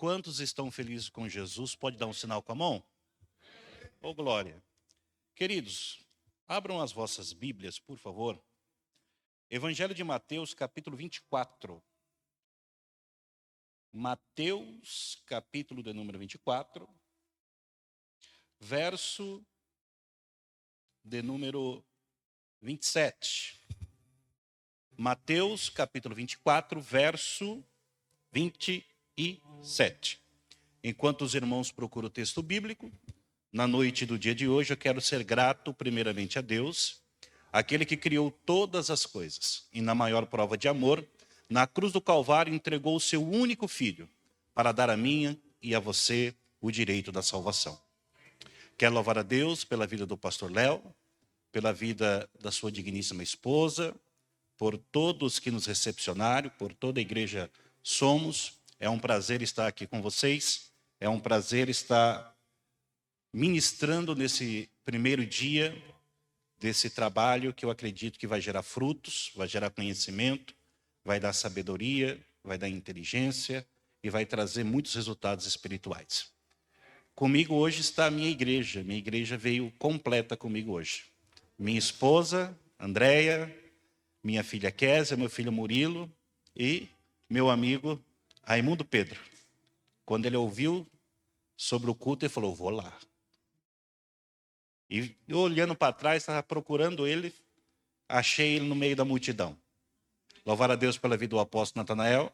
Quantos estão felizes com Jesus? Pode dar um sinal com a mão? Ô, glória. Queridos, abram as vossas Bíblias, por favor. Evangelho de Mateus, capítulo 24. Mateus, capítulo de número 24, verso de número 27. Mateus, capítulo 24, verso 27. Enquanto os irmãos procuram o texto bíblico, na noite do dia de hoje eu quero ser grato primeiramente a Deus, aquele que criou todas as coisas, e na maior prova de amor, na cruz do Calvário entregou o seu único filho, para dar a mim e a você o direito da salvação. Quero louvar a Deus pela vida do pastor Léo, pela vida da sua digníssima esposa, por todos que nos recepcionaram, por toda a igreja Somos. É um prazer estar aqui com vocês, é um prazer estar ministrando nesse primeiro dia desse trabalho que eu acredito que vai gerar frutos, vai gerar conhecimento, vai dar sabedoria, vai dar inteligência e vai trazer muitos resultados espirituais. Comigo hoje está a minha igreja veio completa comigo hoje. Minha esposa, Andréia, minha filha Késia, meu filho Murilo e meu amigo Raimundo Pedro. Quando ele ouviu sobre o culto, ele falou, vou lá. E eu, olhando para trás, estava procurando ele, achei ele no meio da multidão. Louvar a Deus pela vida do apóstolo Natanael.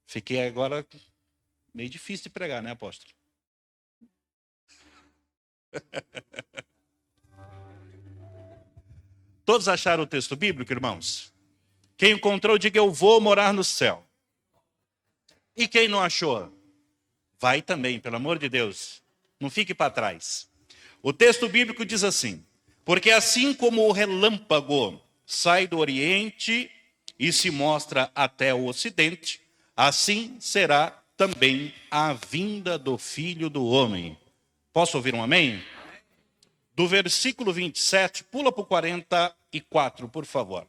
Fiquei agora meio difícil de pregar, né, apóstolo? Todos acharam o texto bíblico, irmãos? Quem encontrou, diga, eu vou morar no céu. E quem não achou? Vai também, pelo amor de Deus. Não fique para trás. O texto bíblico diz assim, porque assim como o relâmpago sai do Oriente e se mostra até o Ocidente, assim será também a vinda do Filho do Homem. Posso ouvir um amém? Do versículo 27, pula para o 44, por favor.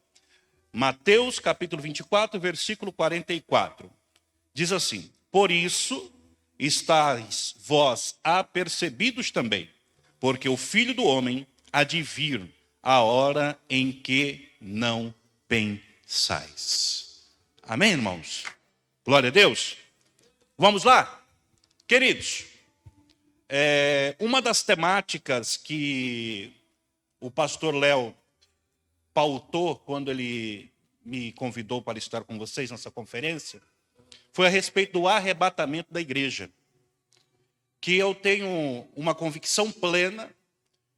Mateus, capítulo 24, versículo 44. Diz assim, por isso estáis vós apercebidos também, porque o Filho do Homem há de vir a hora em que não pensais. Amém, irmãos? Glória a Deus. Vamos lá? Queridos, uma das temáticas que o pastor Léo pautou quando ele me convidou para estar com vocês nessa conferência, foi a respeito do arrebatamento da igreja, que eu tenho uma convicção plena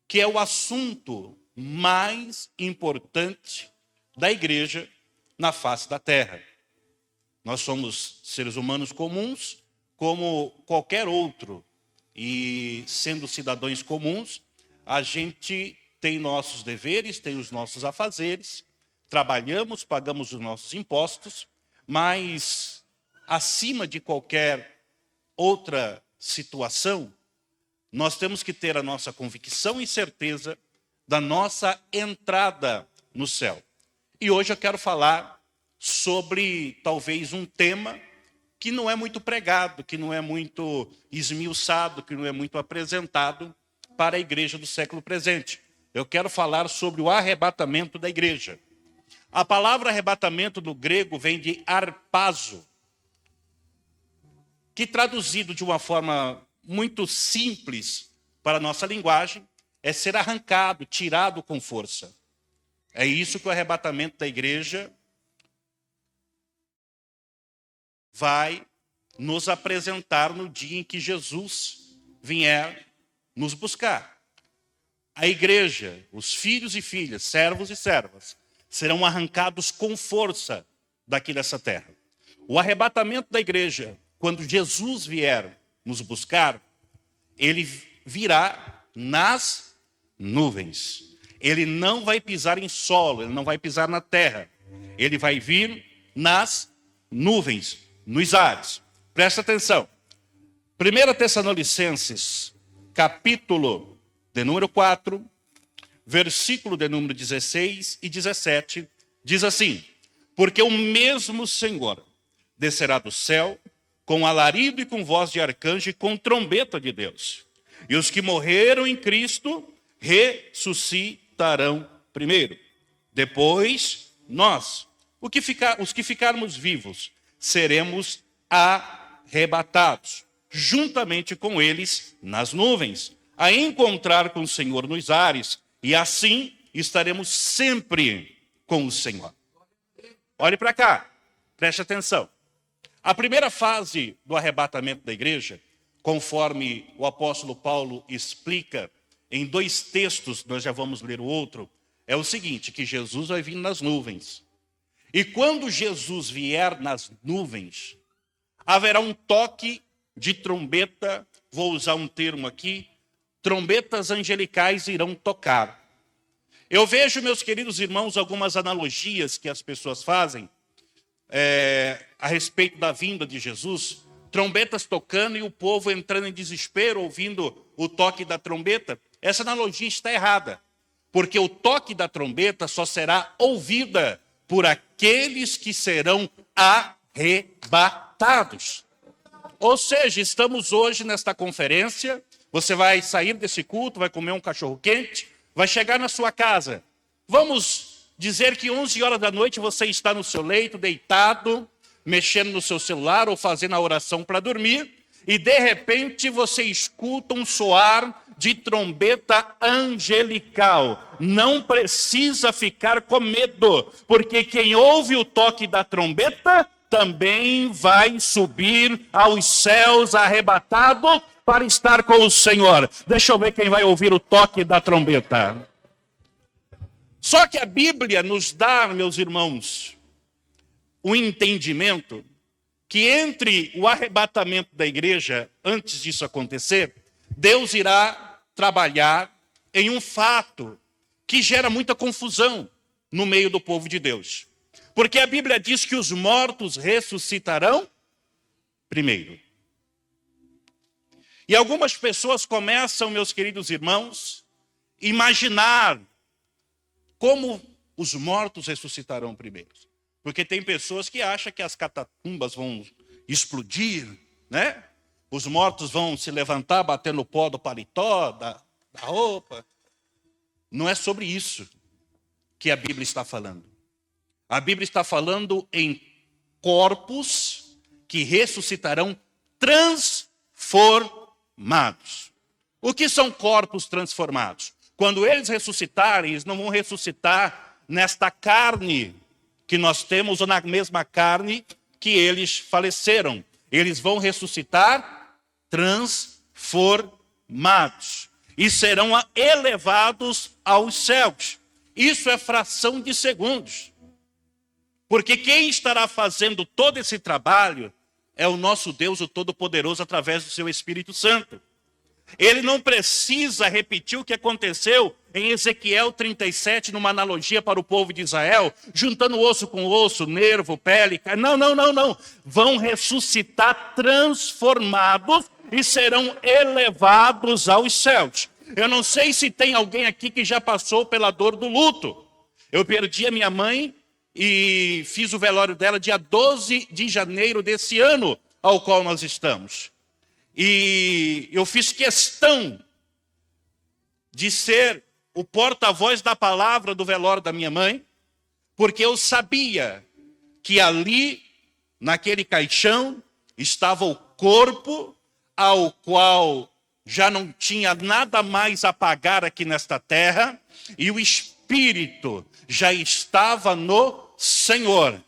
que é o assunto mais importante da igreja na face da terra. Nós somos seres humanos comuns, como qualquer outro, e sendo cidadãos comuns, a gente tem nossos deveres, tem os nossos afazeres, trabalhamos, pagamos os nossos impostos, mas acima de qualquer outra situação, nós temos que ter a nossa convicção e certeza da nossa entrada no céu. E hoje eu quero falar sobre talvez um tema que não é muito pregado, que não é muito esmiuçado, que não é muito apresentado para a igreja do século presente. Eu quero falar sobre o arrebatamento da igreja. A palavra arrebatamento do grego vem de arpazo, que traduzido de uma forma muito simples para a nossa linguagem, é ser arrancado, tirado com força. É isso que o arrebatamento da igreja vai nos apresentar no dia em que Jesus vier nos buscar. A igreja, os filhos e filhas, servos e servas, serão arrancados com força daqui dessa terra. O arrebatamento da igreja, quando Jesus vier nos buscar, ele virá nas nuvens. Ele não vai pisar em solo, ele não vai pisar na terra. Ele vai vir nas nuvens, nos ares. Presta atenção. 1 Tessalonicenses, capítulo de número 4, versículo de número 16 e 17, diz assim, porque o mesmo Senhor descerá do céu com alarido e com voz de arcanjo e com trombeta de Deus. E os que morreram em Cristo ressuscitarão primeiro. Depois, nós, os que ficarmos vivos, seremos arrebatados, juntamente com eles nas nuvens, a encontrar com o Senhor nos ares, e assim estaremos sempre com o Senhor. Olhe para cá, preste atenção. A primeira fase do arrebatamento da igreja, conforme o apóstolo Paulo explica em 2 textos, nós já vamos ler o outro, é o seguinte, que Jesus vai vir nas nuvens. E quando Jesus vier nas nuvens, haverá um toque de trombeta, vou usar um termo aqui, trombetas angelicais irão tocar. Eu vejo, meus queridos irmãos, algumas analogias que as pessoas fazem a respeito da vinda de Jesus, trombetas tocando e o povo entrando em desespero, ouvindo o toque da trombeta. Essa analogia está errada, porque o toque da trombeta só será ouvida por aqueles que serão arrebatados. Ou seja, estamos hoje nesta conferência, você vai sair desse culto, vai comer um cachorro-quente, vai chegar na sua casa. Vamos dizer que 11 horas da noite você está no seu leito, deitado, mexendo no seu celular ou fazendo a oração para dormir, e de repente você escuta um soar de trombeta angelical. Não precisa ficar com medo, porque quem ouve o toque da trombeta também vai subir aos céus arrebatado para estar com o Senhor. Deixa eu ver quem vai ouvir o toque da trombeta. Só que a Bíblia nos dá, meus irmãos, um entendimento que entre o arrebatamento da igreja, antes disso acontecer, Deus irá trabalhar em um fato que gera muita confusão no meio do povo de Deus. Porque a Bíblia diz que os mortos ressuscitarão primeiro. E algumas pessoas começam, meus queridos irmãos, imaginar como os mortos ressuscitarão primeiro. Porque tem pessoas que acham que as catacumbas vão explodir, né? Os mortos vão se levantar, bater no pó do paletó, da roupa. Não é sobre isso que a Bíblia está falando. A Bíblia está falando em corpos que ressuscitarão transformados. O que são corpos transformados? Quando eles ressuscitarem, eles não vão ressuscitar nesta carne que nós temos ou na mesma carne que eles faleceram. Eles vão ressuscitar transformados e serão elevados aos céus. Isso é fração de segundos. Porque quem estará fazendo todo esse trabalho é o nosso Deus, o Todo-Poderoso, através do seu Espírito Santo. Ele não precisa repetir o que aconteceu em Ezequiel 37, numa analogia para o povo de Israel, juntando osso com osso, nervo, pele, carne. Não. Vão ressuscitar transformados e serão elevados aos céus. Eu não sei se tem alguém aqui que já passou pela dor do luto. Eu perdi a minha mãe e fiz o velório dela dia 12 de janeiro desse ano ao qual nós estamos. E eu fiz questão de ser o porta-voz da palavra do velório da minha mãe, porque eu sabia que ali, naquele caixão, estava o corpo ao qual já não tinha nada mais a pagar aqui nesta terra, e o espírito já estava no Senhor.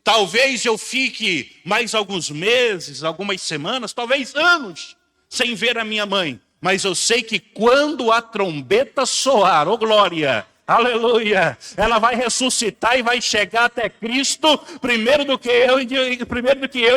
Talvez eu fique mais alguns meses, algumas semanas, talvez anos, sem ver a minha mãe. Mas eu sei que quando a trombeta soar, oh glória, aleluia, ela vai ressuscitar e vai chegar até Cristo primeiro do que eu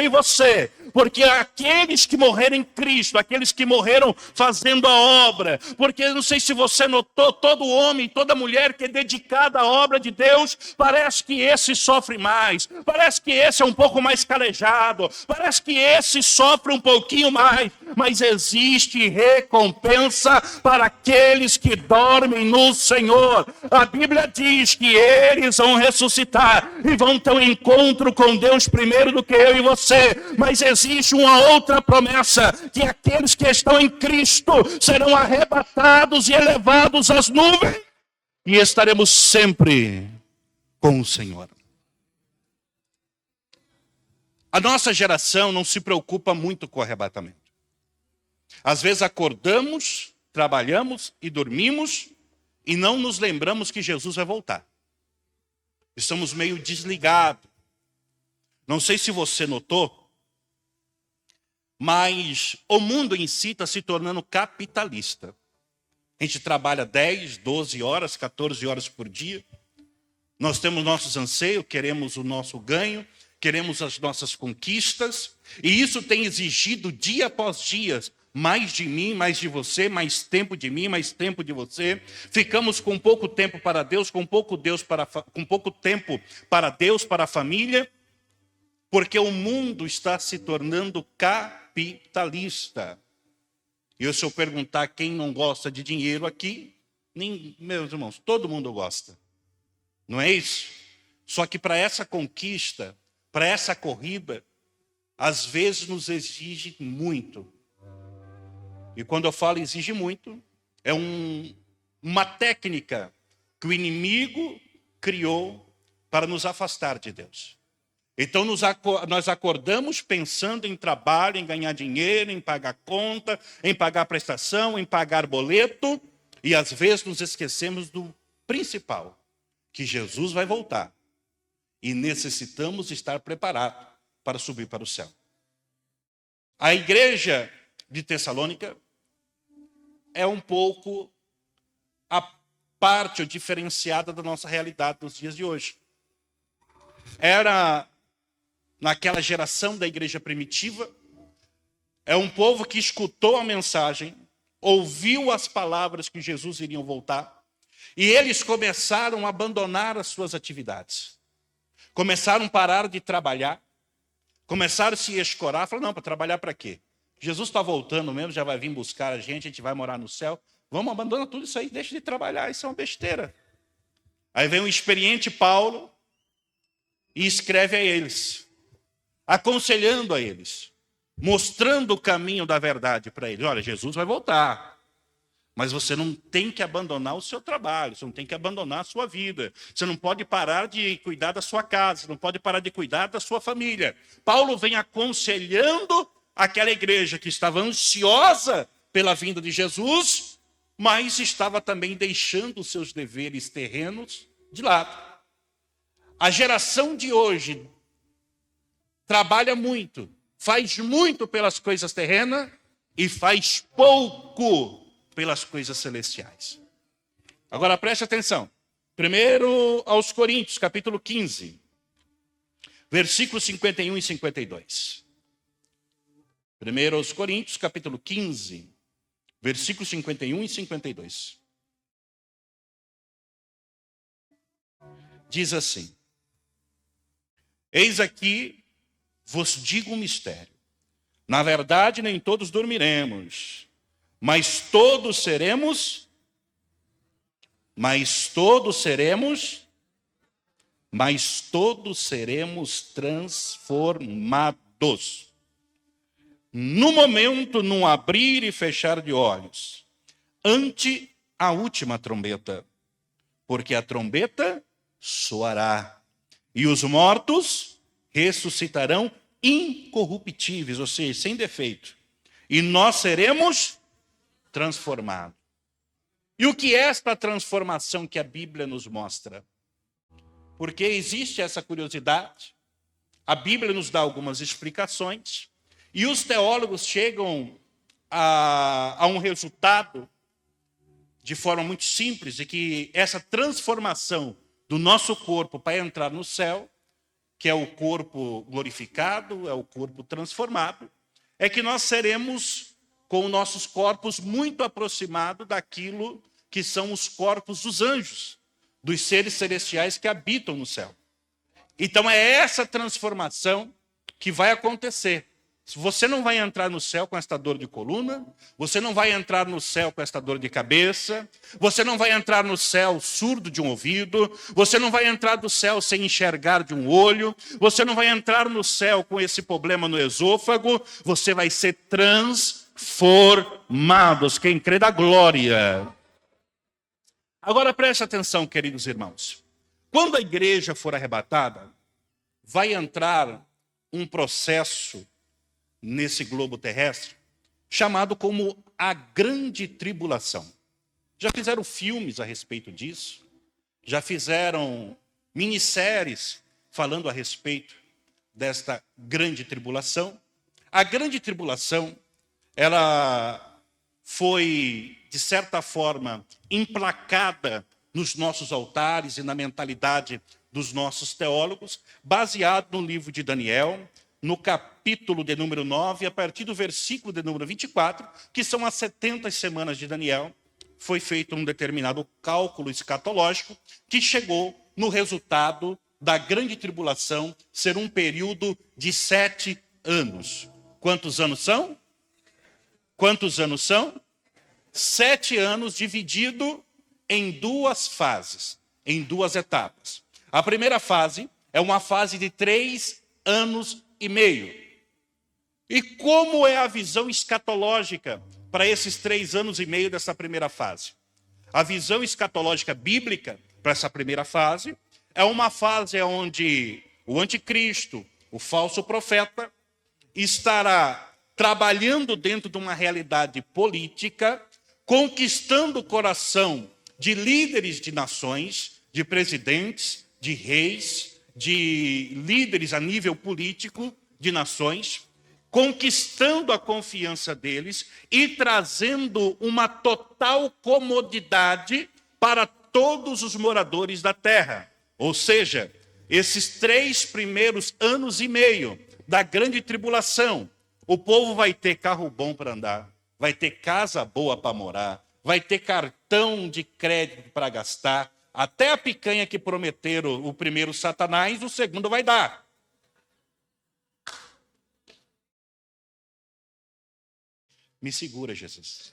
e você. Porque aqueles que morreram em Cristo, aqueles que morreram fazendo a obra, porque eu não sei se você notou, todo homem, toda mulher que é dedicada à obra de Deus, parece que esse sofre mais, parece que esse é um pouco mais calejado, parece que esse sofre um pouquinho mais, mas existe recompensa para aqueles que dormem no Senhor. A Bíblia diz que eles vão ressuscitar e vão ter um encontro com Deus primeiro do que eu e você. Mas existe uma outra promessa, que aqueles que estão em Cristo serão arrebatados e elevados às nuvens e estaremos sempre com o Senhor. A nossa geração não se preocupa muito com o arrebatamento. Às vezes acordamos, trabalhamos e dormimos e não nos lembramos que Jesus vai voltar. Estamos meio desligados. Não sei se você notou, mas o mundo em si está se tornando capitalista. A gente trabalha 10, 12 horas, 14 horas por dia. Nós temos nossos anseios, queremos o nosso ganho, queremos as nossas conquistas, e isso tem exigido dia após dia mais de mim, mais de você, mais tempo de mim, mais tempo de você. Ficamos com pouco tempo para Deus, com pouco tempo para Deus, para a família, porque o mundo está se tornando capitalista. E se eu perguntar quem não gosta de dinheiro aqui, meus irmãos, todo mundo gosta. Não é isso? Só que para essa conquista, para essa corrida, às vezes nos exige muito. E quando eu falo exige muito, é uma técnica que o inimigo criou para nos afastar de Deus. Então nós acordamos pensando em trabalho, em ganhar dinheiro, em pagar conta, em pagar prestação, em pagar boleto, e às vezes nos esquecemos do principal, que Jesus vai voltar. E necessitamos estar preparados para subir para o céu. A igreja de Tessalônica é um pouco a parte ou diferenciada da nossa realidade nos dias de hoje. Era, naquela geração da igreja primitiva, é um povo que escutou a mensagem, ouviu as palavras que Jesus iria voltar, e eles começaram a abandonar as suas atividades. Começaram a parar de trabalhar, começaram a se escorar, falaram, não, para trabalhar para quê? Jesus está voltando mesmo, já vai vir buscar a gente vai morar no céu. Vamos abandonar tudo isso aí, deixa de trabalhar, isso é uma besteira. Aí vem o experiente Paulo e escreve a eles, aconselhando a eles, mostrando o caminho da verdade para eles. Olha, Jesus vai voltar. Mas você não tem que abandonar o seu trabalho, você não tem que abandonar a sua vida. Você não pode parar de cuidar da sua casa, você não pode parar de cuidar da sua família. Paulo vem aconselhando aquela igreja que estava ansiosa pela vinda de Jesus, mas estava também deixando os seus deveres terrenos de lado. A geração de hoje trabalha muito, faz muito pelas coisas terrenas e faz pouco pelas coisas celestiais. Agora preste atenção. Primeiro aos Coríntios, capítulo 15, versículos 51 e 52. Primeiro aos Coríntios, capítulo 15, versículos 51 e 52. Diz assim: eis aqui vos digo um mistério. Na verdade, nem todos dormiremos, mas todos seremos transformados. No momento, num abrir e fechar de olhos, ante a última trombeta, porque a trombeta soará, e os mortos ressuscitarão incorruptíveis, ou seja, sem defeito, e nós seremos transformados. E o que é esta transformação que a Bíblia nos mostra? Porque existe essa curiosidade, a Bíblia nos dá algumas explicações, e os teólogos chegam a um resultado de forma muito simples, de que essa transformação do nosso corpo para entrar no céu, que é o corpo glorificado, é o corpo transformado, é que nós seremos com nossos corpos muito aproximados daquilo que são os corpos dos anjos, dos seres celestiais que habitam no céu. Então é essa transformação que vai acontecer. Você não vai entrar no céu com esta dor de coluna, você não vai entrar no céu com esta dor de cabeça, você não vai entrar no céu surdo de um ouvido, você não vai entrar no céu sem enxergar de um olho, você não vai entrar no céu com esse problema no esôfago, você vai ser transformados. Quem crê da glória. Agora preste atenção, queridos irmãos. Quando a igreja for arrebatada, vai entrar um processo nesse globo terrestre, chamado como a grande tribulação. Já fizeram filmes a respeito disso, já fizeram minisséries falando a respeito desta grande tribulação. A grande tribulação, ela foi, de certa forma, emplacada nos nossos altares e na mentalidade dos nossos teólogos, baseado no livro de Daniel, no capítulo de número 9, a partir do versículo de número 24, que são as 70 semanas de Daniel, foi feito um determinado cálculo escatológico que chegou no resultado da grande tribulação ser um período de 7 anos. Quantos anos são? Quantos anos são? 7 anos dividido em 2 fases, em 2 etapas. A primeira fase é uma fase de 3 anos e meio. E como é a visão escatológica para esses 3 anos e meio dessa primeira fase? A visão escatológica bíblica para essa primeira fase é uma fase onde o anticristo, o falso profeta, estará trabalhando dentro de uma realidade política, conquistando o coração de líderes de nações, de presidentes, de reis, de líderes a nível político de nações, conquistando a confiança deles e trazendo uma total comodidade para todos os moradores da terra. Ou seja, esses 3 primeiros anos e meio da grande tribulação, o povo vai ter carro bom para andar, vai ter casa boa para morar, vai ter cartão de crédito para gastar. Até a picanha que prometeram o primeiro Satanás, o segundo vai dar. Me segura, Jesus.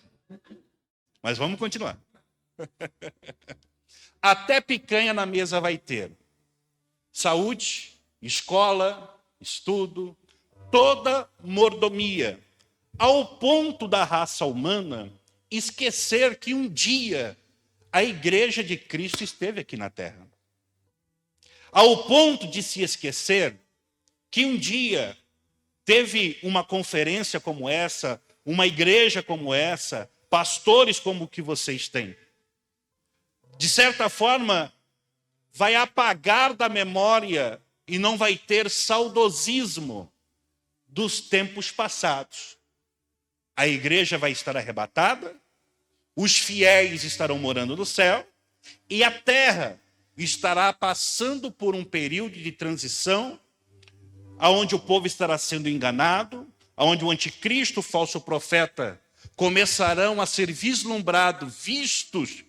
Mas vamos continuar. Até picanha na mesa vai ter. Saúde, escola, estudo, toda mordomia. Ao ponto da raça humana esquecer que um dia a igreja de Cristo esteve aqui na terra. Ao ponto de se esquecer que um dia teve uma conferência como essa, uma igreja como essa, pastores como o que vocês têm. De certa forma, vai apagar da memória e não vai ter saudosismo dos tempos passados. A igreja vai estar arrebatada, os fiéis estarão morando no céu e a terra estará passando por um período de transição, onde o povo estará sendo enganado, onde o anticristo, o falso profeta, começarão a ser vislumbrados, vistos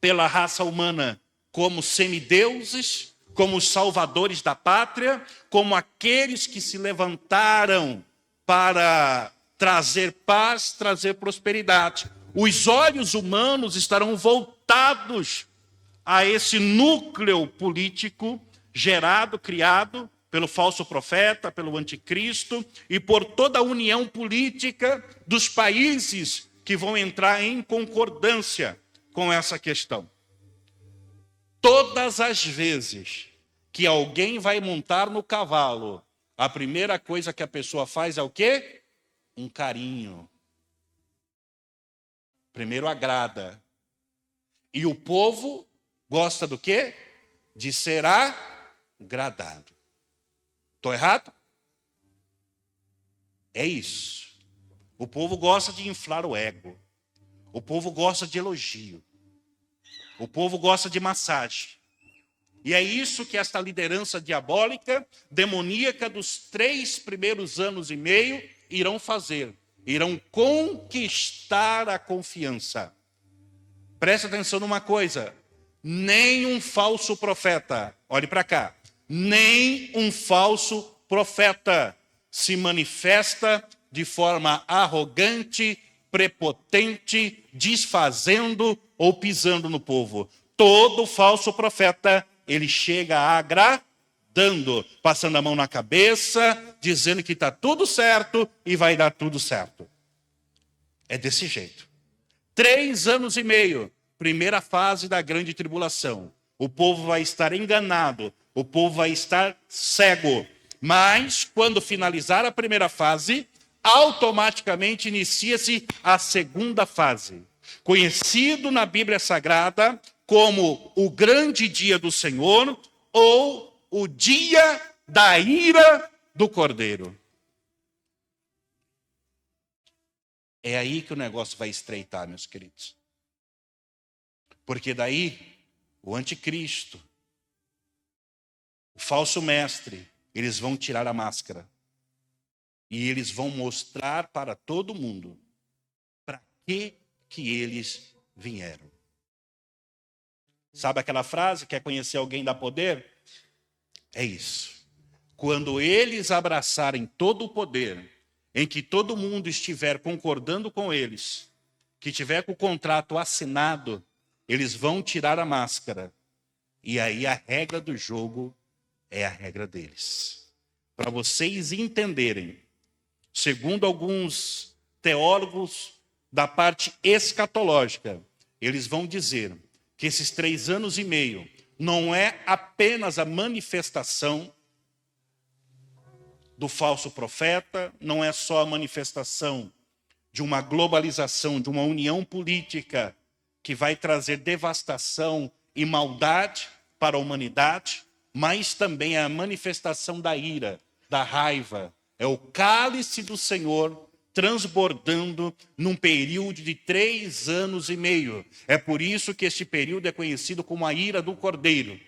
pela raça humana como semideuses, como os salvadores da pátria, como aqueles que se levantaram para trazer paz, trazer prosperidade. Os olhos humanos estarão voltados a esse núcleo político gerado, criado pelo falso profeta, pelo anticristo e por toda a união política dos países que vão entrar em concordância com essa questão. Todas as vezes que alguém vai montar no cavalo, a primeira coisa que a pessoa faz é o quê? Um carinho. Primeiro agrada. E o povo gosta do quê? De ser agradado. Estou errado? É isso. O povo gosta de inflar o ego. O povo gosta de elogio. O povo gosta de massagem. E é isso que esta liderança diabólica, demoníaca dos 3 primeiros anos e meio irão fazer. Irão conquistar a confiança. Preste atenção numa coisa. Nem um falso profeta, olhe para cá, nem um falso profeta se manifesta de forma arrogante, prepotente, desfazendo ou pisando no povo. Todo falso profeta, ele chega agradando, passando a mão na cabeça, dizendo que está tudo certo e vai dar tudo certo. É desse jeito. 3 anos e meio, primeira fase da grande tribulação. O povo vai estar enganado, o povo vai estar cego. Mas, quando finalizar a primeira fase, automaticamente inicia-se a segunda fase. Conhecido na Bíblia Sagrada como o grande dia do Senhor ou o dia da ira do Cordeiro. É aí que o negócio vai estreitar, meus queridos. Porque daí, o anticristo, o falso mestre, eles vão tirar a máscara. E eles vão mostrar para todo mundo para que eles vieram. Sabe aquela frase, quer conhecer alguém dá poder? É isso. Quando eles abraçarem todo o poder, em que todo mundo estiver concordando com eles, que tiver com o contrato assinado, eles vão tirar a máscara. E aí a regra do jogo é a regra deles. Para vocês entenderem, segundo alguns teólogos da parte escatológica, eles vão dizer que esses 3 anos e meio não é apenas a manifestação do falso profeta, não é só a manifestação de uma globalização, de uma união política que vai trazer devastação e maldade para a humanidade, mas também é a manifestação da ira, da raiva. É o cálice do Senhor transbordando num período de 3 anos e meio. É por isso que este período é conhecido como a ira do Cordeiro.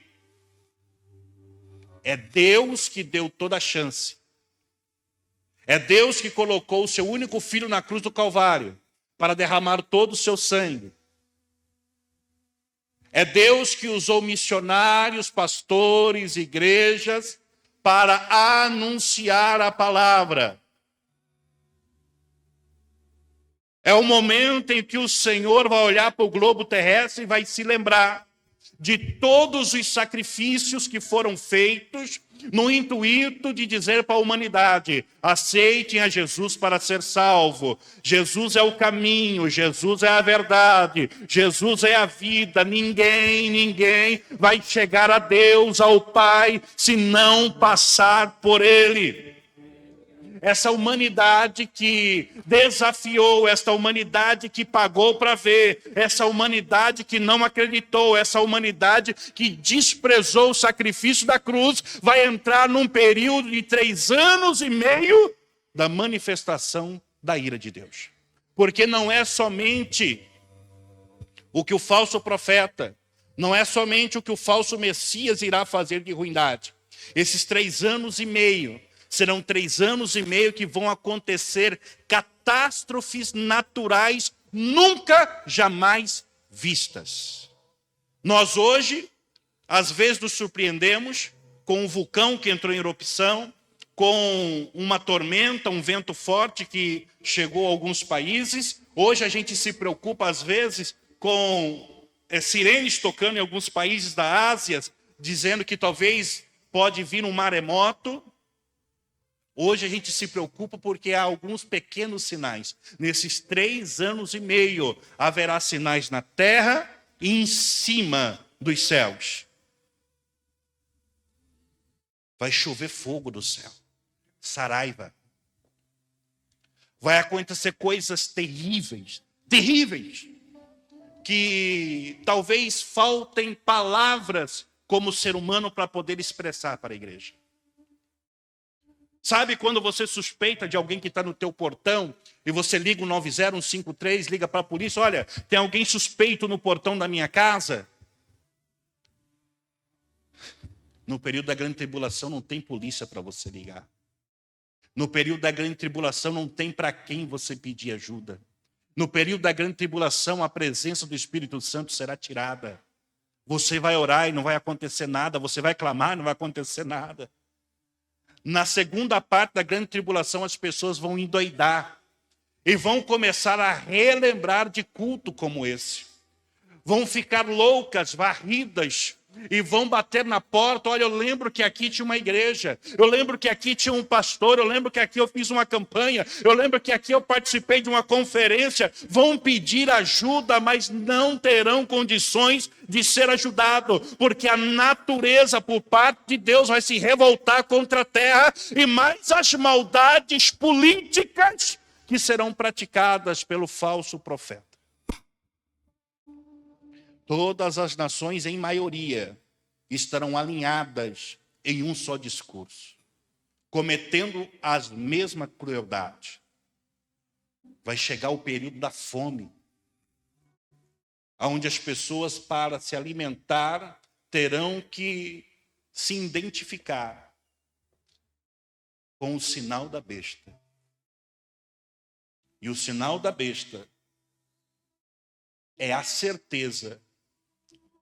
É Deus que deu toda a chance. É Deus que colocou o seu único filho na cruz do Calvário para derramar todo o seu sangue. É Deus que usou missionários, pastores, igrejas para anunciar a palavra. É o momento em que o Senhor vai olhar para o globo terrestre e vai se lembrar de todos os sacrifícios que foram feitos no intuito de dizer para a humanidade: aceitem a Jesus para ser salvo. Jesus é o caminho, Jesus é a verdade, Jesus é a vida. Ninguém vai chegar a Deus, ao Pai, se não passar por Ele. Essa humanidade que desafiou, essa humanidade que pagou para ver, essa humanidade que não acreditou, essa humanidade que desprezou o sacrifício da cruz, vai entrar num período de 3 anos e meio da manifestação da ira de Deus. Porque não é somente o que o falso profeta, não é somente o que o falso Messias irá fazer de ruindade. Esses 3 anos e meio serão 3 anos e meio que vão acontecer catástrofes naturais nunca, jamais vistas. Nós hoje, às vezes nos surpreendemos com um vulcão que entrou em erupção, com uma tormenta, um vento forte que chegou a alguns países. Hoje a gente se preocupa, às vezes, com sirenes tocando em alguns países da Ásia, dizendo que talvez pode vir um maremoto. Hoje a gente se preocupa porque há alguns pequenos sinais. Nesses 3 anos e meio, haverá sinais na terra e em cima dos céus. Vai chover fogo do céu, saraiva. Vai acontecer coisas terríveis, que talvez faltem palavras como ser humano para poder expressar para a igreja. Sabe quando você suspeita de alguém que está no teu portão e você liga o 90153, liga para a polícia: olha, tem alguém suspeito no portão da minha casa? No período da grande tribulação não tem polícia para você ligar. No período da grande tribulação não tem para quem você pedir ajuda. No período da grande tribulação a presença do Espírito Santo será tirada. Você vai orar e não vai acontecer nada, você vai clamar e não vai acontecer nada. Na segunda parte da grande tribulação, as pessoas vão endoidar e vão começar a relembrar de culto como esse. Vão ficar loucas, varridas, e vão bater na porta. Olha, eu lembro que aqui tinha uma igreja, eu lembro que aqui tinha um pastor, eu lembro que aqui eu fiz uma campanha, eu lembro que aqui eu participei de uma conferência. Vão pedir ajuda, mas não terão condições de ser ajudado, porque a natureza por parte de Deus vai se revoltar contra a terra, e mais as maldades políticas que serão praticadas pelo falso profeta. Todas as nações, em maioria, estarão alinhadas em um só discurso, cometendo as mesmas crueldades. Vai chegar o período da fome, onde as pessoas, para se alimentar, terão que se identificar com o sinal da besta. E o sinal da besta é a certeza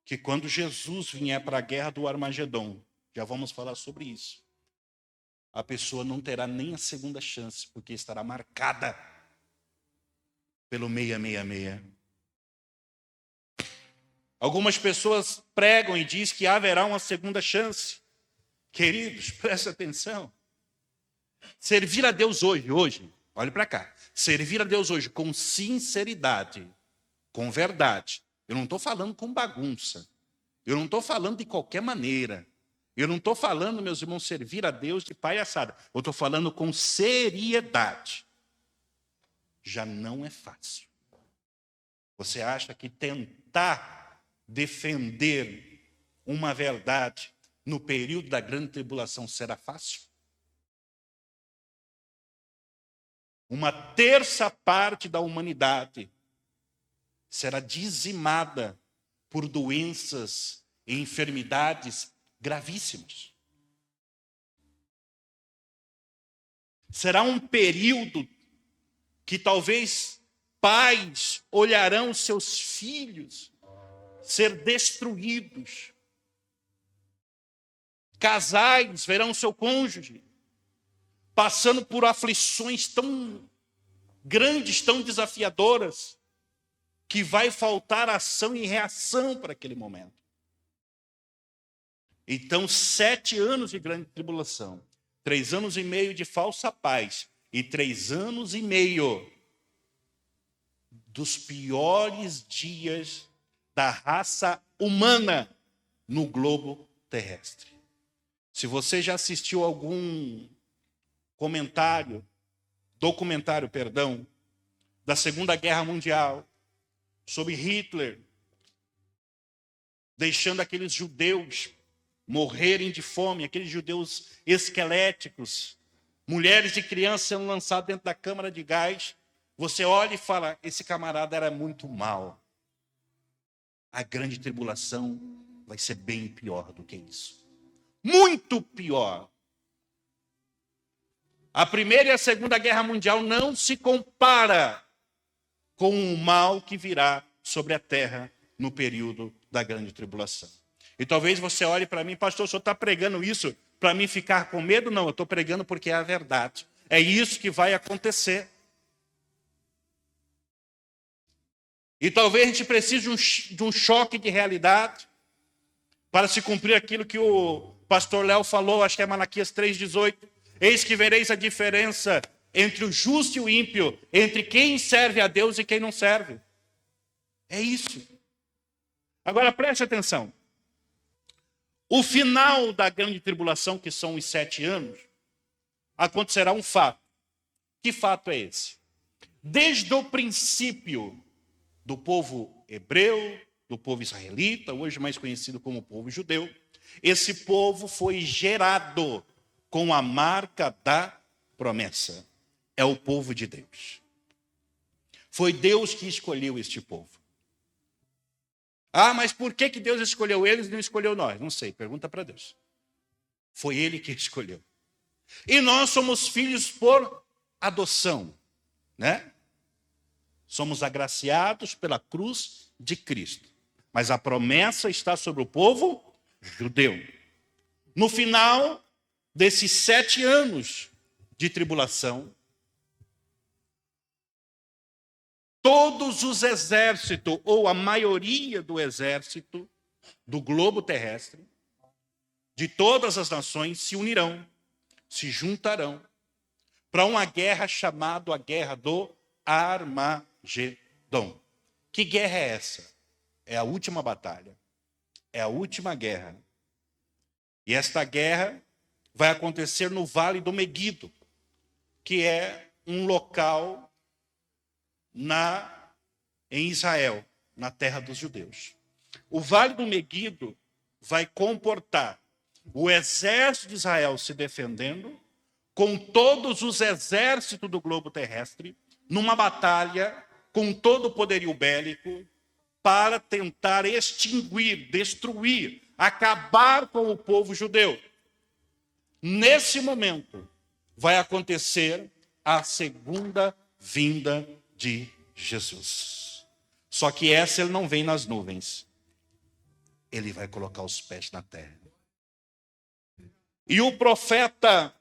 que quando Jesus vier para a guerra do Armagedon, já vamos falar sobre isso, a pessoa não terá nem a segunda chance, porque estará marcada pelo 666. Algumas pessoas pregam e dizem que haverá uma segunda chance. Queridos, presta atenção. Servir a Deus hoje, olhe para cá. Servir a Deus hoje com sinceridade, com verdade. Eu não estou falando com bagunça. Eu não estou falando de qualquer maneira. Eu não estou falando, meus irmãos, servir a Deus de palhaçada. Eu estou falando com seriedade. Já não é fácil. Você acha que tentar defender uma verdade no período da grande tribulação será fácil? Uma terça parte da humanidade será dizimada por doenças e enfermidades gravíssimas. Será um período que talvez pais olharão seus filhos ser destruídos. Casais verão seu cônjuge passando por aflições tão grandes, tão desafiadoras, que vai faltar ação e reação para aquele momento. Então, 7 anos de grande tribulação, 3 anos e meio de falsa paz e 3 anos e meio dos piores dias da raça humana no globo terrestre. Se você já assistiu algum documentário, da Segunda Guerra Mundial, sobre Hitler, deixando aqueles judeus morrerem de fome, aqueles judeus esqueléticos, mulheres e crianças sendo lançadas dentro da câmara de gás, você olha e fala, esse camarada era muito mau. A grande tribulação vai ser bem pior do que isso. Muito pior. A Primeira e a Segunda Guerra Mundial não se compara com o mal que virá sobre a terra no período da grande tribulação. E talvez você olhe para mim, pastor, o senhor está pregando isso para mim ficar com medo? Não, eu estou pregando porque é a verdade. É isso que vai acontecer. E talvez a gente precise de um choque de realidade para se cumprir aquilo que o pastor Léo falou, acho que é Malaquias 3,18. Eis que vereis a diferença entre o justo e o ímpio, entre quem serve a Deus e quem não serve. É isso. Agora preste atenção. O final da grande tribulação, que são os 7 anos, acontecerá um fato. Que fato é esse? Desde o princípio do povo hebreu, do povo israelita, hoje mais conhecido como povo judeu, esse povo foi gerado com a marca da promessa. É o povo de Deus. Foi Deus que escolheu este povo. Ah, mas por que Deus escolheu eles e não escolheu nós? Não sei, pergunta para Deus. Foi Ele que escolheu. E nós somos filhos por adoção, né? Somos agraciados pela cruz de Cristo. Mas a promessa está sobre o povo judeu. No final desses 7 anos de tribulação, todos os exércitos, ou a maioria do exército do globo terrestre, de todas as nações, se unirão, se juntarão para uma guerra chamada a Guerra do Armagedon. Que guerra é essa? É a última batalha. É a última guerra. E esta guerra vai acontecer no Vale do Meguido, que é um local em Israel, na terra dos judeus. O Vale do Meguido vai comportar o exército de Israel se defendendo com todos os exércitos do globo terrestre numa batalha com todo o poderio bélico para tentar extinguir, destruir, acabar com o povo judeu. Nesse momento vai acontecer a segunda vinda de Jesus. Só que essa ele não vem nas nuvens. Ele vai colocar os pés na terra. E o profeta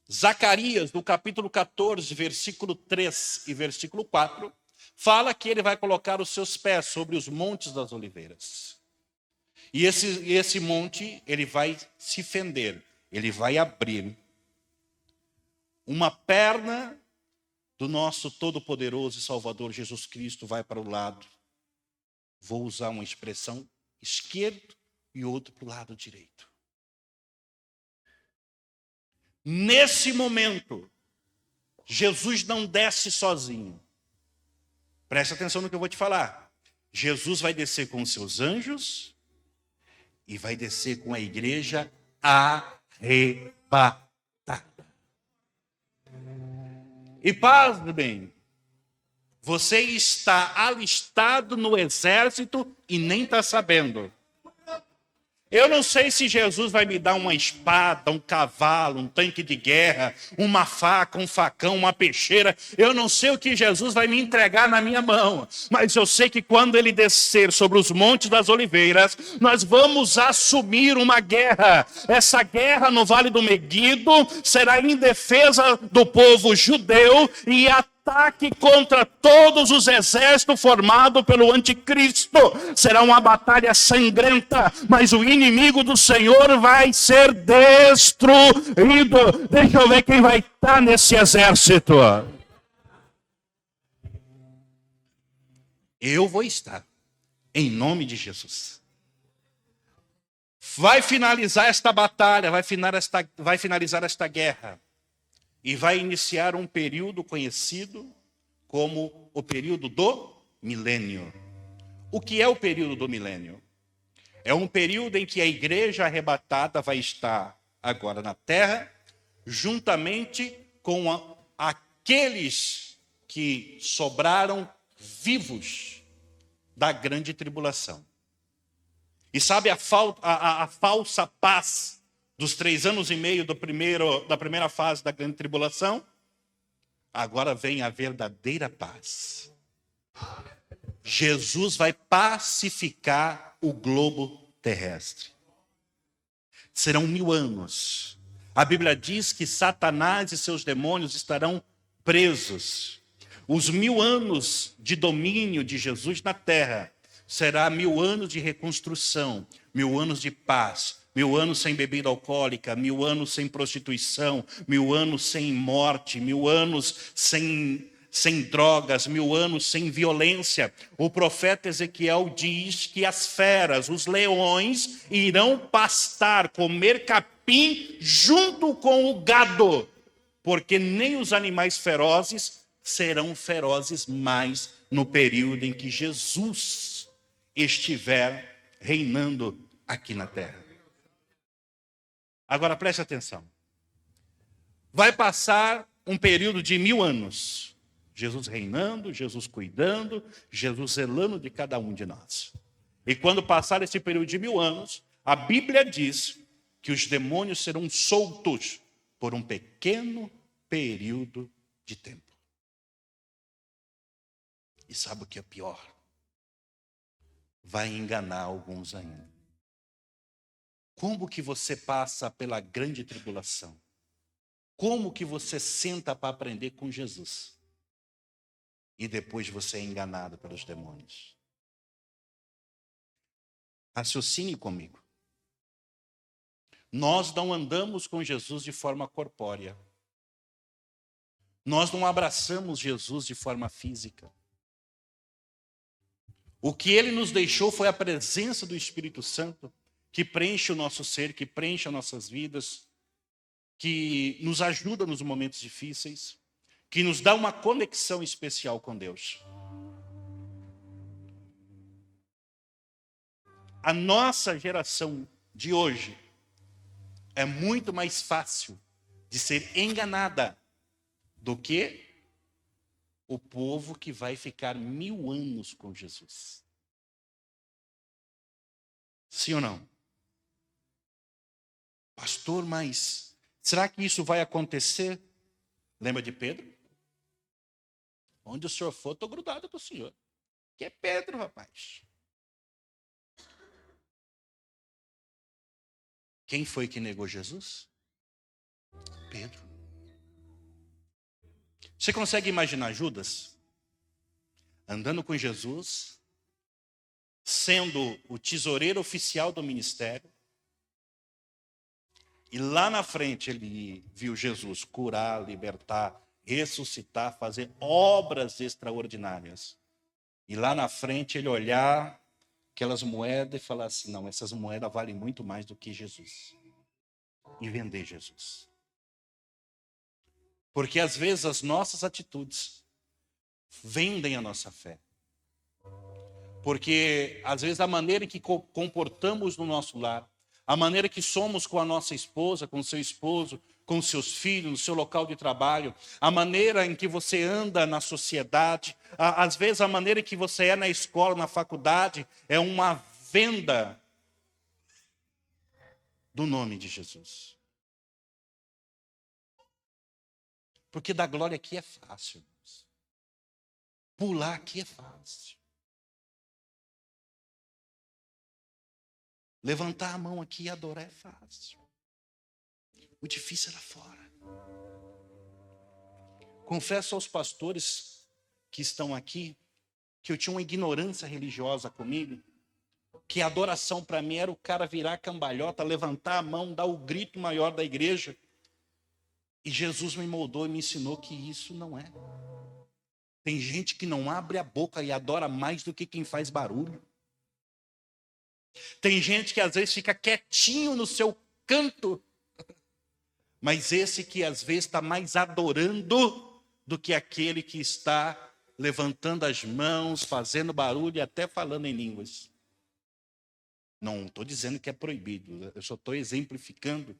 Zacarias, no capítulo 14, versículo 3 e versículo 4, fala que ele vai colocar os seus pés sobre os montes das oliveiras. E esse monte, ele vai se fender, ele vai abrir. Uma perna do nosso todo-poderoso e Salvador Jesus Cristo vai para o lado. Vou usar uma expressão, esquerdo, e outro para o lado direito. Nesse momento, Jesus não desce sozinho. Preste atenção no que eu vou te falar. Jesus vai descer com os seus anjos e vai descer com a igreja arrebatada. E pasmem, você está alistado no exército e nem está sabendo. Eu não sei se Jesus vai me dar uma espada, um cavalo, um tanque de guerra, uma faca, um facão, uma peixeira. Eu não sei o que Jesus vai me entregar na minha mão. Mas eu sei que quando ele descer sobre os montes das oliveiras, nós vamos assumir uma guerra. Essa guerra no Vale do Meguido será em defesa do povo judeu e ataque contra todos os exércitos formados pelo anticristo. Será uma batalha sangrenta, mas o inimigo do Senhor vai ser destruído. Deixa eu ver quem vai estar nesse exército. Eu vou estar, em nome de Jesus. Vai finalizar esta batalha, vai finalizar esta guerra. E vai iniciar um período conhecido como o período do milênio. O que é o período do milênio? É um período em que a igreja arrebatada vai estar agora na terra, juntamente com aqueles que sobraram vivos da grande tribulação. E sabe a falsa paz dos 3 anos e meio da primeira fase da grande tribulação? Agora vem a verdadeira paz. Jesus vai pacificar o globo terrestre. Serão 1000 anos. A Bíblia diz que Satanás e seus demônios estarão presos. Os 1000 anos de domínio de Jesus na terra será 1000 anos de reconstrução, 1000 anos de paz, 1000 anos sem bebida alcoólica, 1000 anos sem prostituição, 1000 anos sem morte, 1000 anos sem drogas, 1000 anos sem violência. O profeta Ezequiel diz que as feras, os leões, irão pastar, comer capim junto com o gado, porque nem os animais ferozes serão ferozes mais no período em que Jesus estiver reinando aqui na terra. Agora preste atenção. Vai passar um período de 1000 anos. Jesus reinando, Jesus cuidando, Jesus zelando de cada um de nós. E quando passar esse período de 1000 anos, a Bíblia diz que os demônios serão soltos por um pequeno período de tempo. E sabe o que é pior? Vai enganar alguns ainda. Como que você passa pela grande tribulação? Como que você senta para aprender com Jesus? E depois você é enganado pelos demônios. Raciocine comigo. Nós não andamos com Jesus de forma corpórea. Nós não abraçamos Jesus de forma física. O que ele nos deixou foi a presença do Espírito Santo, que preenche o nosso ser, que preenche as nossas vidas, que nos ajuda nos momentos difíceis, que nos dá uma conexão especial com Deus. A nossa geração de hoje é muito mais fácil de ser enganada do que o povo que vai ficar 1000 anos com Jesus. Sim ou não? Pastor, mas será que isso vai acontecer? Lembra de Pedro? Onde o senhor for, estou grudado com o senhor. Que é Pedro, rapaz. Quem foi que negou Jesus? Pedro. Você consegue imaginar Judas andando com Jesus, sendo o tesoureiro oficial do ministério, e lá na frente ele viu Jesus curar, libertar, ressuscitar, fazer obras extraordinárias. E lá na frente ele olhar aquelas moedas e falar assim, não, essas moedas valem muito mais do que Jesus. E vender Jesus. Porque às vezes as nossas atitudes vendem a nossa fé. Porque às vezes a maneira em que comportamos no nosso lar, a maneira que somos com a nossa esposa, com o seu esposo, com os seus filhos, no seu local de trabalho, a maneira em que você anda na sociedade, às vezes a maneira em que você é na escola, na faculdade, é uma venda do nome de Jesus. Porque dar glória aqui é fácil. Pular aqui é fácil. Levantar a mão aqui e adorar é fácil. O difícil é lá fora. Confesso aos pastores que estão aqui que eu tinha uma ignorância religiosa comigo, que a adoração para mim era o cara virar a cambalhota, levantar a mão, dar o grito maior da igreja. E Jesus me moldou e me ensinou que isso não é. Tem gente que não abre a boca e adora mais do que quem faz barulho. Tem gente que às vezes fica quietinho no seu canto, mas esse que às vezes está mais adorando do que aquele que está levantando as mãos, fazendo barulho e até falando em línguas. Não estou dizendo que é proibido, eu só estou exemplificando,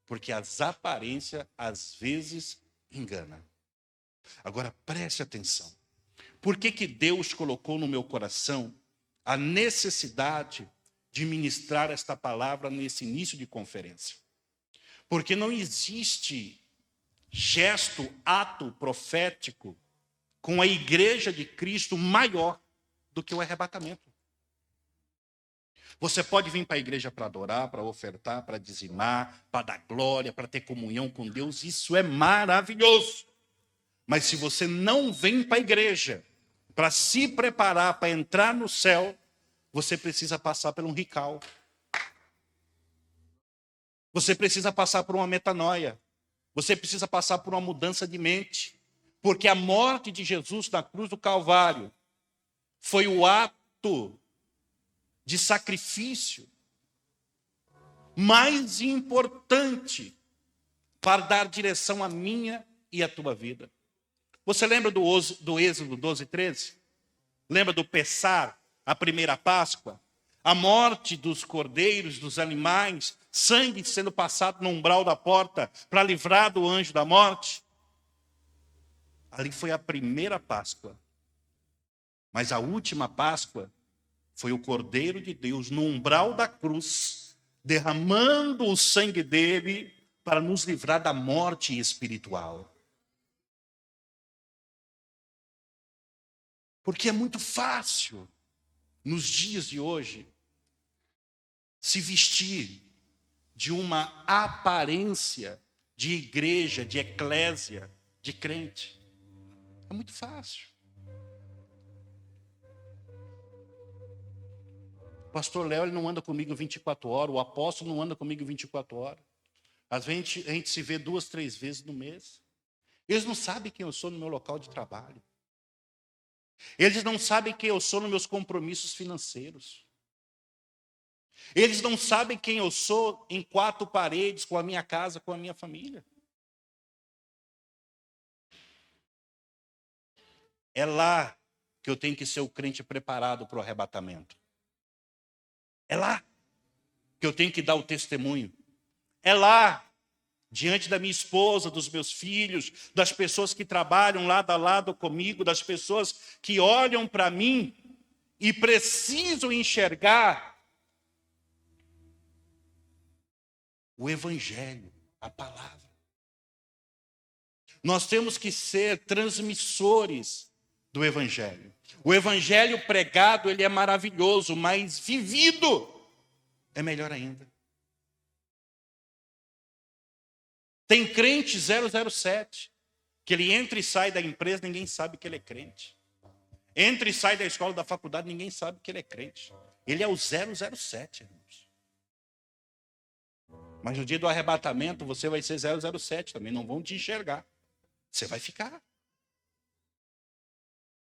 porque as aparências às vezes enganam. Agora preste atenção. Por que Deus colocou no meu coração a necessidade de ministrar esta palavra nesse início de conferência? Porque não existe gesto, ato profético com a igreja de Cristo maior do que o arrebatamento. Você pode vir para a igreja para adorar, para ofertar, para dizimar, para dar glória, para ter comunhão com Deus, isso é maravilhoso. Mas se você não vem para a igreja para se preparar para entrar no céu, você precisa passar por um rical. Você precisa passar por uma metanoia. Você precisa passar por uma mudança de mente. Porque a morte de Jesus na cruz do Calvário foi o ato de sacrifício mais importante para dar direção à minha e à tua vida. Você lembra do Êxodo 12:13? Lembra do Pessar, a primeira Páscoa? A morte dos cordeiros, dos animais, sangue sendo passado no umbral da porta para livrar do anjo da morte. Ali foi a primeira Páscoa. Mas a última Páscoa foi o Cordeiro de Deus no umbral da cruz, derramando o sangue dele para nos livrar da morte espiritual. Porque é muito fácil, nos dias de hoje, se vestir de uma aparência de igreja, de eclésia, de crente. É muito fácil. O pastor Léo, ele não anda comigo 24 horas, o apóstolo não anda comigo 24 horas. Às vezes a gente se vê 2, 3 vezes no mês. Eles não sabem quem eu sou no meu local de trabalho. Eles não sabem quem eu sou nos meus compromissos financeiros. Eles não sabem quem eu sou em 4 paredes, com a minha casa, com a minha família. É lá que eu tenho que ser o crente preparado para o arrebatamento. É lá que eu tenho que dar o testemunho. É lá, diante da minha esposa, dos meus filhos, das pessoas que trabalham lado a lado comigo, das pessoas que olham para mim e precisam enxergar o Evangelho, a palavra. Nós temos que ser transmissores do Evangelho. O Evangelho pregado, ele é maravilhoso, mas vivido é melhor ainda. Tem crente 007, que ele entra e sai da empresa, ninguém sabe que ele é crente. Entra e sai da escola, da faculdade, ninguém sabe que ele é crente. Ele é o 007, irmãos. Mas no dia do arrebatamento, você vai ser 007 também, não vão te enxergar. Você vai ficar.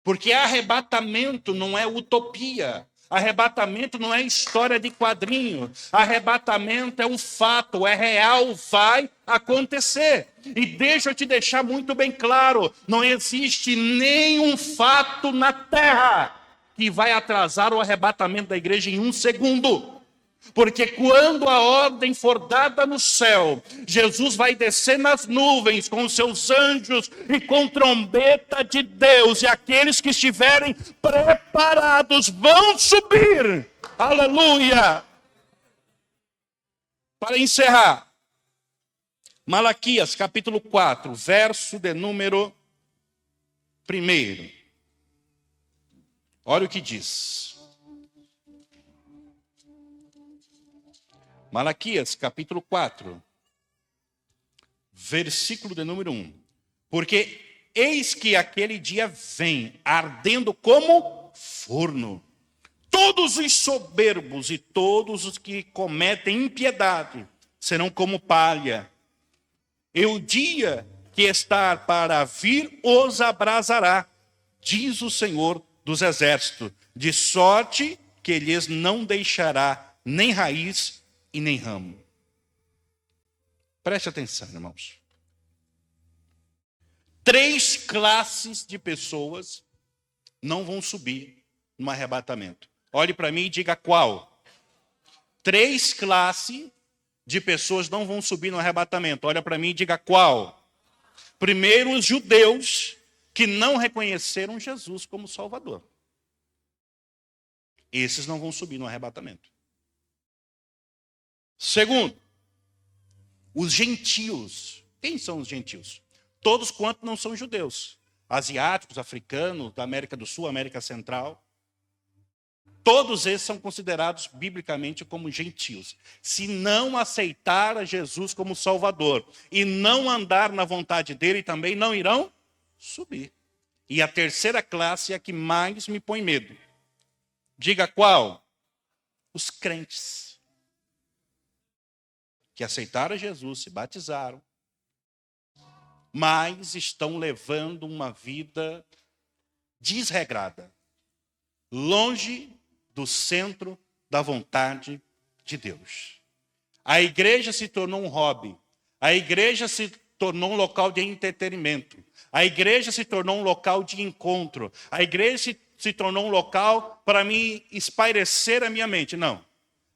Porque arrebatamento não é utopia. Arrebatamento não é história de quadrinho. Arrebatamento é um fato, é real, vai acontecer. E deixa eu te deixar muito bem claro, não existe nenhum fato na terra que vai atrasar o arrebatamento da igreja em 1 segundo. Porque quando a ordem for dada no céu, Jesus vai descer nas nuvens com os seus anjos e com trombeta de Deus, e aqueles que estiverem preparados vão subir. Aleluia! Para encerrar, Malaquias capítulo 4, verso de número 1. Olha o que diz. Malaquias, capítulo 4, versículo de número 1. Porque eis que aquele dia vem, ardendo como forno. Todos os soberbos e todos os que cometem impiedade serão como palha. E o dia que está para vir os abrasará, diz o Senhor dos Exércitos, de sorte que lhes não deixará nem raiz e nem ramo. Preste atenção, irmãos. 3 classes de pessoas não vão subir no arrebatamento. Olhe para mim e diga qual. 3 classes de pessoas não vão subir no arrebatamento. Olha para mim e diga qual. Primeiro, os judeus que não reconheceram Jesus como Salvador. Esses não vão subir no arrebatamento. Segundo, os gentios. Quem são os gentios? Todos quanto não são judeus. Asiáticos, africanos, da América do Sul, América Central. Todos esses são considerados biblicamente como gentios. Se não aceitar a Jesus como Salvador e não andar na vontade dele, também não irão subir. E a terceira classe é a que mais me põe medo. Diga qual? Os crentes. Que aceitaram Jesus, se batizaram, mas estão levando uma vida desregrada, longe do centro da vontade de Deus. A igreja se tornou um hobby, a igreja se tornou um local de entretenimento, a igreja se tornou um local de encontro, a igreja se tornou um local para me espairecer a minha mente. Não.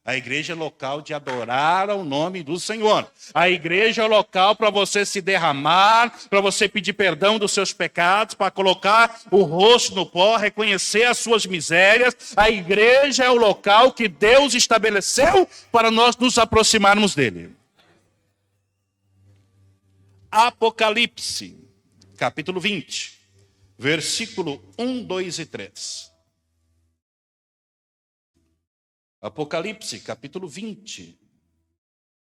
A igreja é local de adorar ao nome do Senhor. A igreja é local para você se derramar, para você pedir perdão dos seus pecados, para colocar o rosto no pó, reconhecer as suas misérias. A igreja é o local que Deus estabeleceu para nós nos aproximarmos dele. Apocalipse, capítulo 20, versículo 1, 2 e 3. Apocalipse, capítulo 20,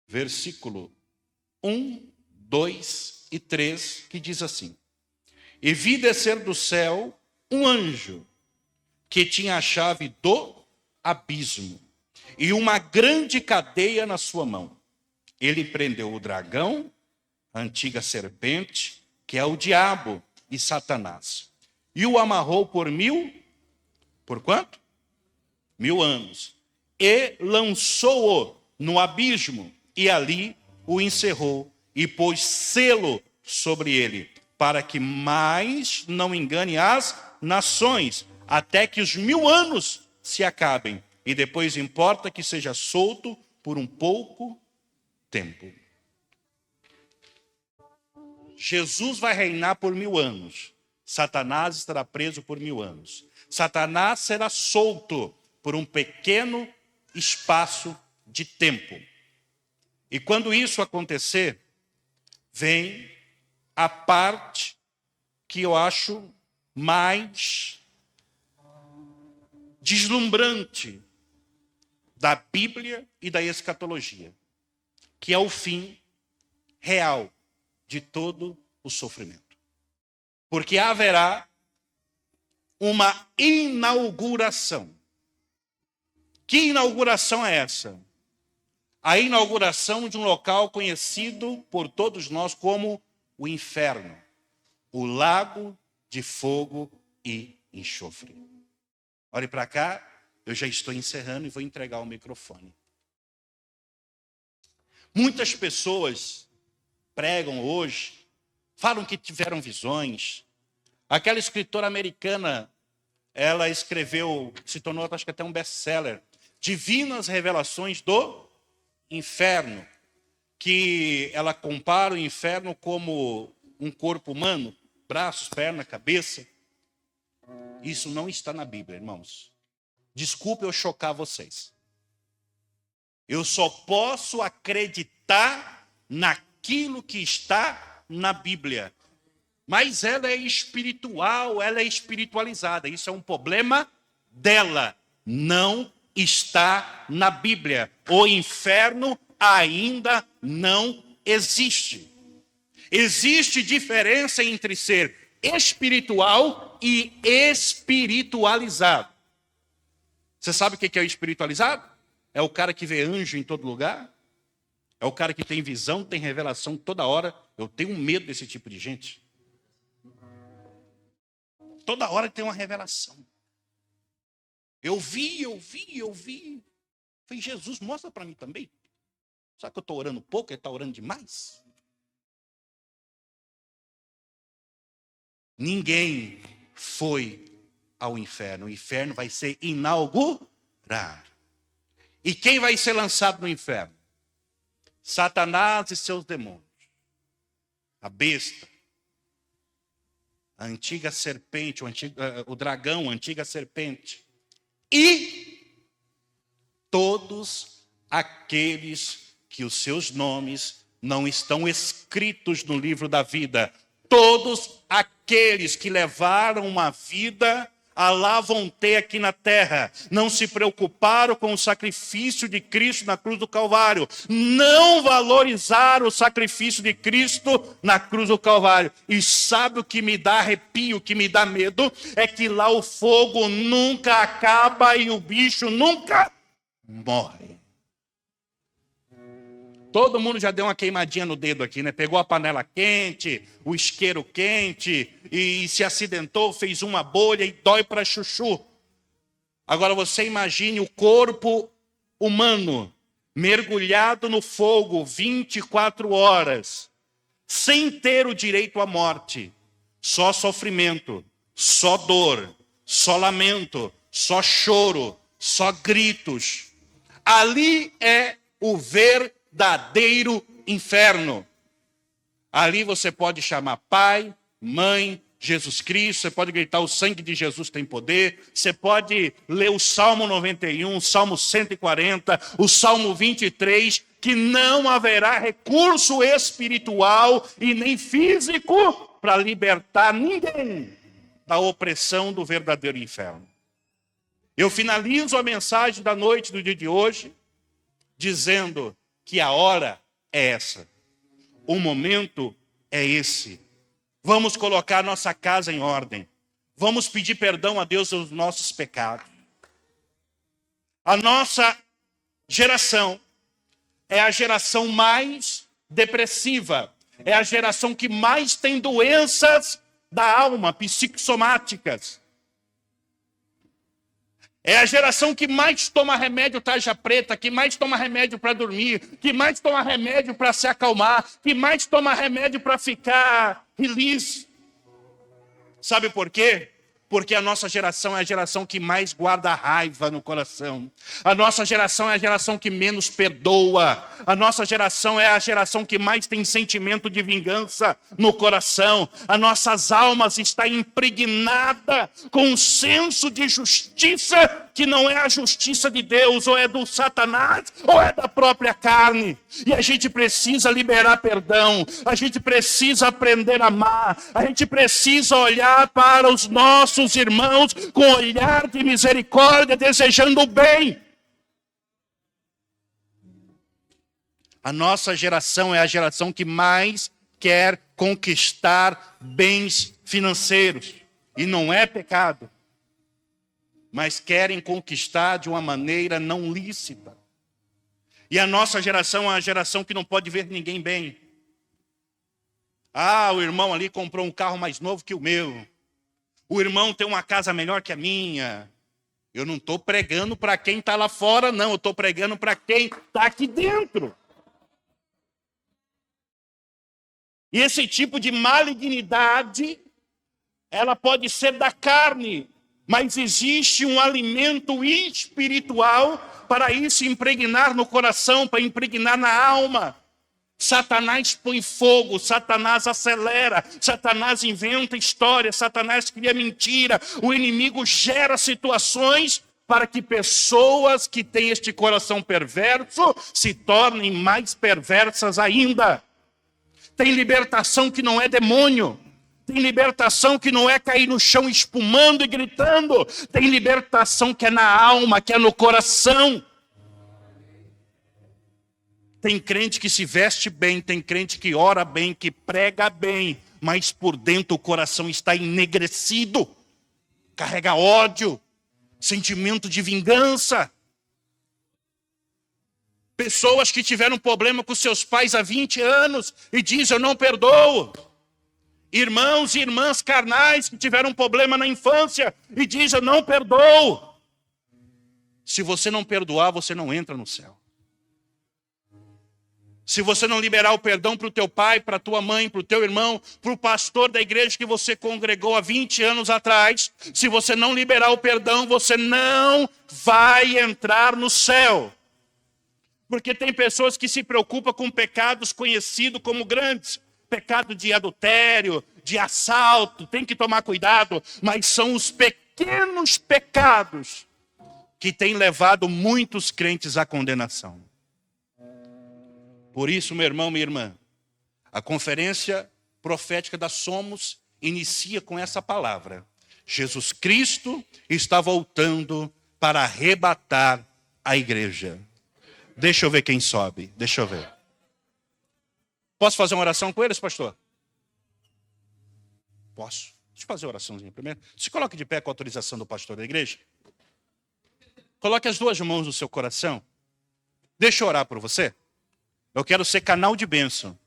versículo 1, 2 e 3, que diz assim: E vi descer do céu um anjo, que tinha a chave do abismo, e uma grande cadeia na sua mão. Ele prendeu o dragão, a antiga serpente, que é o diabo e Satanás, e o amarrou por quanto? 1000 anos. E lançou-o no abismo, e ali o encerrou, e pôs selo sobre ele, para que mais não engane as nações, até que os 1000 anos se acabem. E depois importa que seja solto por um pouco tempo. Jesus vai reinar por 1000 anos. Satanás estará preso por 1000 anos. Satanás será solto por um pequeno espaço de tempo. E quando isso acontecer, vem a parte que eu acho mais deslumbrante da Bíblia e da escatologia, que é o fim real de todo o sofrimento. Porque haverá uma inauguração. Que inauguração é essa? A inauguração de um local conhecido por todos nós como o inferno, o lago de fogo e enxofre. Olhe para cá, eu já estou encerrando e vou entregar o microfone. Muitas pessoas pregam hoje, falam que tiveram visões. Aquela escritora americana, ela escreveu, se tornou acho que até um best-seller, Divinas Revelações do Inferno, que ela compara o inferno como um corpo humano, braços, perna, cabeça. Isso não está na Bíblia, irmãos. Desculpe eu chocar vocês. Eu só posso acreditar naquilo que está na Bíblia. Mas ela é espiritual, ela é espiritualizada. Isso é um problema dela. Não está na Bíblia. O inferno ainda não existe. Existe diferença entre ser espiritual e espiritualizado. Você sabe o que é o espiritualizado? É o cara que vê anjo em todo lugar. É o cara que tem visão, tem revelação toda hora. Eu tenho medo desse tipo de gente. Toda hora tem uma revelação. Eu vi. Falei, Jesus, mostra para mim também. Será que eu estou orando pouco? Ele está orando demais? Ninguém foi ao inferno. O inferno vai ser inaugurado. E quem vai ser lançado no inferno? Satanás e seus demônios. A besta. A antiga serpente, o dragão, a antiga serpente. E todos aqueles que os seus nomes não estão escritos no livro da vida. Todos aqueles que levaram uma vida a lá vão ter aqui na terra. Não se preocuparam com o sacrifício de Cristo na cruz do Calvário. Não valorizaram o sacrifício de Cristo na cruz do Calvário. E sabe o que me dá arrepio, o que me dá medo? É que lá o fogo nunca acaba e o bicho nunca morre. Todo mundo já deu uma queimadinha no dedo aqui, né? Pegou a panela quente, o isqueiro quente e se acidentou, fez uma bolha e dói para chuchu. Agora você imagine o corpo humano mergulhado no fogo 24 horas, sem ter o direito à morte. Só sofrimento, só dor, só lamento, só choro, só gritos. Ali é o verdadeiro inferno. Ali você pode chamar pai, mãe, Jesus Cristo, você pode gritar o sangue de Jesus tem poder, você pode ler o Salmo 91, o Salmo 140, o Salmo 23, que não haverá recurso espiritual e nem físico para libertar ninguém da opressão do verdadeiro inferno. Eu finalizo a mensagem da noite do dia de hoje dizendo que a hora é essa. O momento é esse. Vamos colocar nossa casa em ordem. Vamos pedir perdão a Deus dos nossos pecados. A nossa geração é a geração mais depressiva. É a geração que mais tem doenças da alma, psicossomáticas. É a geração que mais toma remédio tarja preta, que mais toma remédio para dormir, que mais toma remédio para se acalmar, que mais toma remédio para ficar feliz. Sabe por quê? Porque a nossa geração é a geração que mais guarda raiva no coração. A nossa geração é a geração que menos perdoa. A nossa geração é a geração que mais tem sentimento de vingança no coração. As nossas almas estão impregnadas com um senso de justiça que não é a justiça de Deus, ou é do Satanás, ou é da própria carne. E a gente precisa liberar perdão. A gente precisa aprender a amar. A gente precisa olhar para os nossos irmãos com olhar de misericórdia, desejando o bem. A nossa geração é a geração que mais quer conquistar bens financeiros. E não é pecado. Mas querem conquistar de uma maneira não lícita. E a nossa geração é a geração que não pode ver ninguém bem. Ah, o irmão ali comprou um carro mais novo que o meu. O irmão tem uma casa melhor que a minha. Eu não estou pregando para quem está lá fora, não. Eu estou pregando para quem está aqui dentro. E esse tipo de malignidade, ela pode ser da carne, mas existe um alimento espiritual para isso impregnar no coração, para impregnar na alma. Satanás põe fogo, Satanás acelera, Satanás inventa história, Satanás cria mentira. O inimigo gera situações para que pessoas que têm este coração perverso se tornem mais perversas ainda. Tem libertação que não é demônio. Tem libertação que não é cair no chão espumando e gritando. Tem libertação que é na alma, que é no coração. Tem crente que se veste bem, tem crente que ora bem, que prega bem, mas por dentro o coração está enegrecido. Carrega ódio, sentimento de vingança. Pessoas que tiveram problema com seus pais há 20 anos e dizem, eu não perdoo. Irmãos e irmãs carnais que tiveram problema na infância e dizem, eu não perdoo. Se você não perdoar, você não entra no céu. Se você não liberar o perdão para o teu pai, para a tua mãe, para o teu irmão, para o pastor da igreja que você congregou há 20 anos atrás, se você não liberar o perdão, você não vai entrar no céu. Porque tem pessoas que se preocupam com pecados conhecidos como grandes. Pecado de adultério, de assalto, tem que tomar cuidado. Mas são os pequenos pecados que têm levado muitos crentes à condenação. Por isso, meu irmão, minha irmã, a conferência profética da Somos inicia com essa palavra. Jesus Cristo está voltando para arrebatar a igreja. Deixa eu ver quem sobe, deixa eu ver. Posso fazer uma oração com eles, pastor? Posso. Deixa eu fazer uma oraçãozinha primeiro. Se coloque de pé com a autorização do pastor da igreja. Coloque as duas mãos no seu coração. Deixa eu orar por você. Eu quero ser canal de bênção.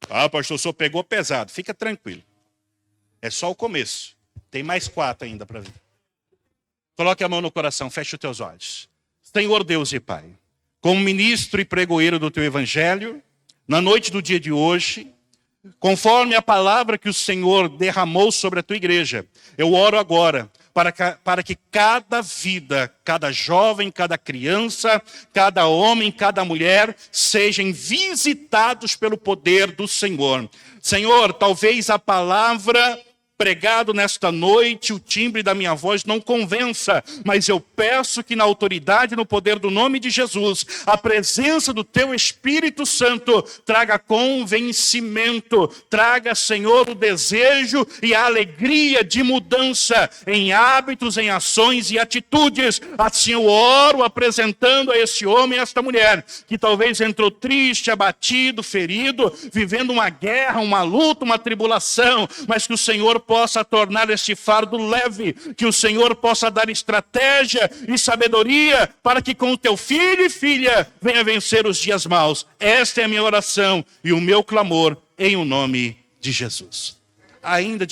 Ah, pastor, o senhor pegou pesado. Fica tranquilo. É só o começo. Tem mais 4 ainda para vir. Coloque a mão no coração, feche os teus olhos. Senhor Deus e Pai, como ministro e pregoeiro do teu evangelho, na noite do dia de hoje, conforme a palavra que o Senhor derramou sobre a tua igreja, eu oro agora para que cada vida, cada jovem, cada criança, cada homem, cada mulher, sejam visitados pelo poder do Senhor. Senhor, talvez a palavra pregado nesta noite, o timbre da minha voz não convença, mas eu peço que na autoridade e no poder do nome de Jesus, a presença do teu Espírito Santo traga convencimento, traga, Senhor, o desejo e a alegria de mudança em hábitos, em ações e atitudes. Assim eu oro apresentando a esse homem e a esta mulher, que talvez entrou triste, abatido, ferido, vivendo uma guerra, uma luta, uma tribulação, mas que o Senhor possa tornar este fardo leve, que o Senhor possa dar estratégia e sabedoria para que com o teu filho e filha venha vencer os dias maus. Esta é a minha oração e o meu clamor em o nome de Jesus. Ainda